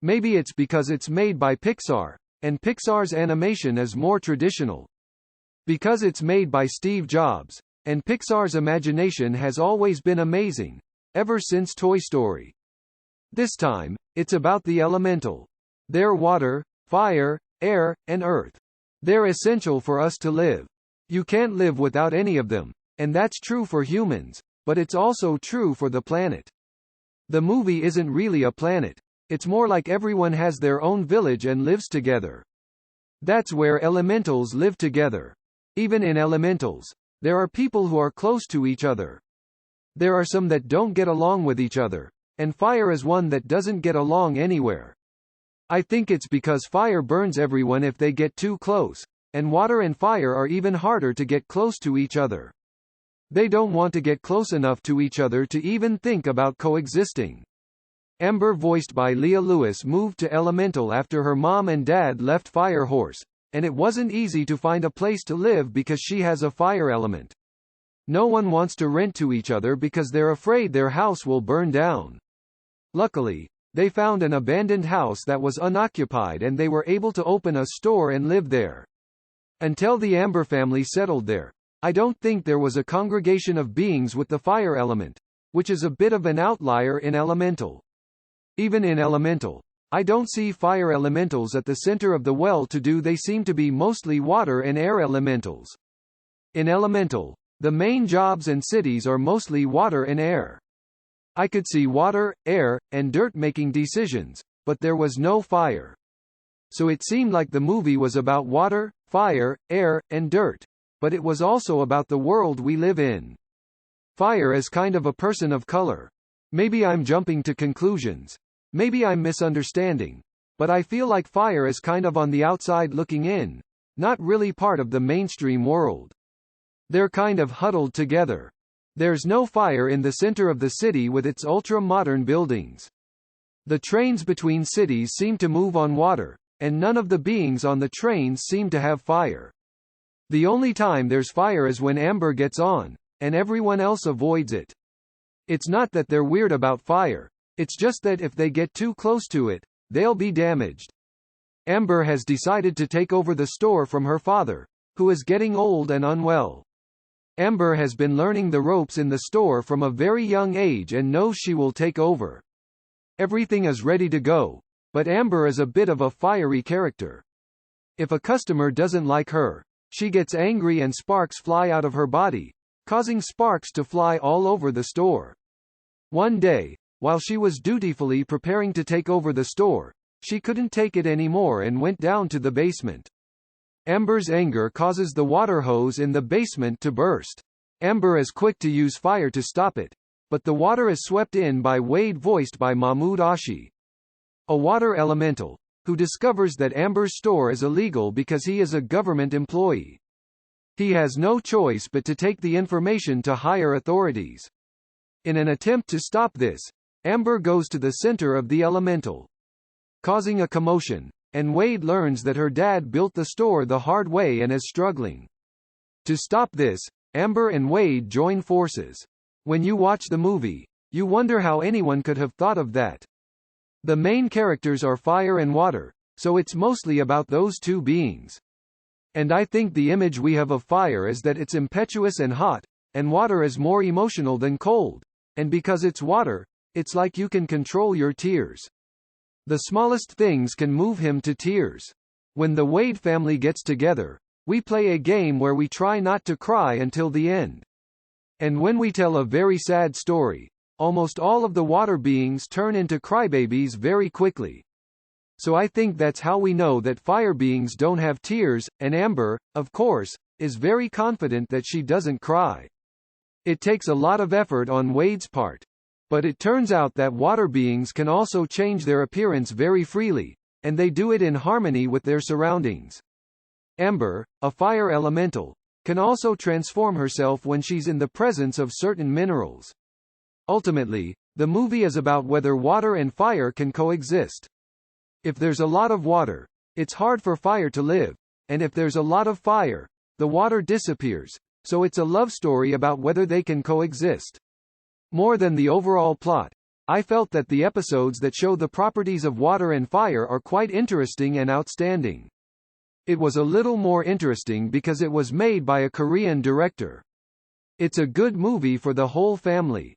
Maybe it's because it's made by Pixar, and Pixar's animation is more traditional. Because it's made by Steve Jobs, and Pixar's imagination has always been amazing, ever since Toy Story. This time, it's about the elemental. They're water, fire, air, and earth. They're essential for us to live. You can't live without any of them, and that's true for humans, but it's also true for the planet. The movie isn't really a planet. It's more like everyone has their own village and lives together. That's where elementals live together. Even in elementals, there are people who are close to each other. There are some that don't get along with each other, and fire is one that doesn't get along anywhere. I think it's because fire burns everyone if they get too close, and water and fire are even harder to get close to each other. They don't want to get close enough to each other to even think about coexisting. Amber, voiced by Leah Lewis, moved to Elemental after her mom and dad left Fire Horse, and it wasn't easy to find a place to live because she has a fire element. No one wants to rent to each other because they're afraid their house will burn down. Luckily, they found an abandoned house that was unoccupied and they were able to open a store and live there. Until the Amber family settled there, I don't think there was a congregation of beings with the fire element, which is a bit of an outlier in Elemental. Even in Elemental, I don't see fire elementals at the center of the well-to-do. They seem to be mostly water and air elementals. In Elemental, the main jobs and cities are mostly water and air. I could see water, air, and dirt making decisions, but there was no fire. So it seemed like the movie was about water, fire, air, and dirt, but it was also about the world we live in. Fire is kind of a person of color. Maybe I'm jumping to conclusions. Maybe I'm misunderstanding. But I feel like fire is kind of on the outside looking in, not really part of the mainstream world. They're kind of huddled together. There's no fire in the center of the city with its ultra-modern buildings. The trains between cities seem to move on water, and none of the beings on the trains seem to have fire. The only time there's fire is when Amber gets on, and everyone else avoids it. It's not that they're weird about fire, it's just that if they get too close to it, they'll be damaged. Amber has decided to take over the store from her father, who is getting old and unwell. Amber has been learning the ropes in the store from a very young age and knows she will take over. Everything is ready to go, but Amber is a bit of a fiery character. If a customer doesn't like her, she gets angry and sparks fly out of her body, causing sparks to fly all over the store. One day, while she was dutifully preparing to take over the store, she couldn't take it anymore and went down to the basement. Amber's anger causes the water hose in the basement to burst. Amber is quick to use fire to stop it, but the water is swept in by Wade, voiced by Mahmoud Ashi, a water elemental, who discovers that Amber's store is illegal because he is a government employee. He has no choice but to take the information to higher authorities. In an attempt to stop this, Amber goes to the center of the elemental, causing a commotion, and Wade learns that her dad built the store the hard way and is struggling. To stop this, Amber and Wade join forces. When you watch the movie, you wonder how anyone could have thought of that. The main characters are fire and water, so it's mostly about those two beings. And I think the image we have of fire is that it's impetuous and hot, and water is more emotional than cold, and because it's water, it's like you can control your tears. The smallest things can move him to tears. When the Wade family gets together, we play a game where we try not to cry until the end. And when we tell a very sad story, almost all of the water beings turn into crybabies very quickly. So I think that's how we know that fire beings don't have tears, and Amber, of course, is very confident that she doesn't cry. It takes a lot of effort on Wade's part. But it turns out that water beings can also change their appearance very freely, and they do it in harmony with their surroundings. Amber, a fire elemental, can also transform herself when she's in the presence of certain minerals. Ultimately, the movie is about whether water and fire can coexist. If there's a lot of water, it's hard for fire to live, and if there's a lot of fire, the water disappears, so it's a love story about whether they can coexist. More than the overall plot, I felt that the episodes that show the properties of water and fire are quite interesting and outstanding. It was a little more interesting because it was made by a Korean director. It's a good movie for the whole family.